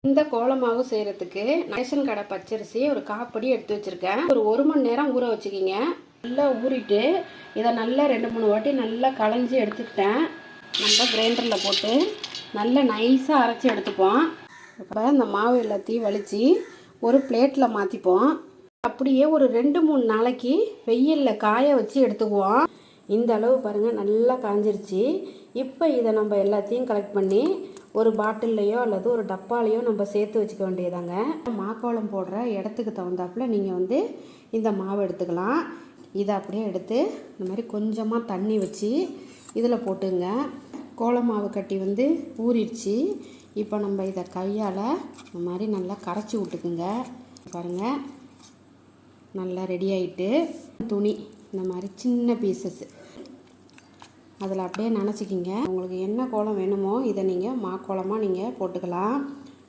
இந்த கோல மாவு செய்கிறதுக்கு ரேஷன் கடை பச்சரிசி ஒரு காப்படி எடுத்து வச்சுருக்கேன். ஒரு 1 மணி நேரம் ஊற வச்சுக்கிங்க. நல்லா ஊறிட்டு இதை நல்லா 2-3 வாட்டி நல்லா களைஞ்சி எடுத்துக்கிட்டேன். நம்ம கிரைண்டரில் போட்டு நல்லா நைஸாக அரைச்சி எடுத்துப்போம். இப்போ இந்த மாவு எல்லாத்தையும் வலித்து ஒரு பிளேட்டில் மாற்றிப்போம். அப்படியே ஒரு 2-3 நாளைக்கு வெயிலில் காய வச்சு எடுத்துக்குவோம். இந்த அளவு பாருங்கள் நல்லா காஞ்சிருச்சு. இப்போ இதை நம்ம எல்லாத்தையும் கலெக்ட் பண்ணி ஒரு பாட்டில்லையோ அல்லது ஒரு டப்பாலையோ நம்ம சேர்த்து வச்சுக்க வேண்டியதாங்க. மாக்கோளம் போடுற இடத்துக்கு தகுந்தாப்புல நீங்கள் இந்த மாவு எடுத்துக்கலாம். இதை அப்படியே எடுத்து இந்த மாதிரி கொஞ்சமாக தண்ணி வச்சு இதில் போட்டுங்க. கோலம் மாவு கட்டி ஊறிடுச்சு. இப்போ நம்ம இதை கையால் இந்த மாதிரி நல்லா கரைச்சி விட்டுக்குங்க. பாருங்கள் நல்லா ரெடி ஆகிட்டு துணி இந்த மாதிரி சின்ன பீசஸ் அதில் அப்படியே நனைச்சிக்கிங்க. உங்களுக்கு என்ன கோலம் வேணுமோ இதை நீங்கள் மாக்கோலமாக நீங்கள் போட்டுக்கலாம்.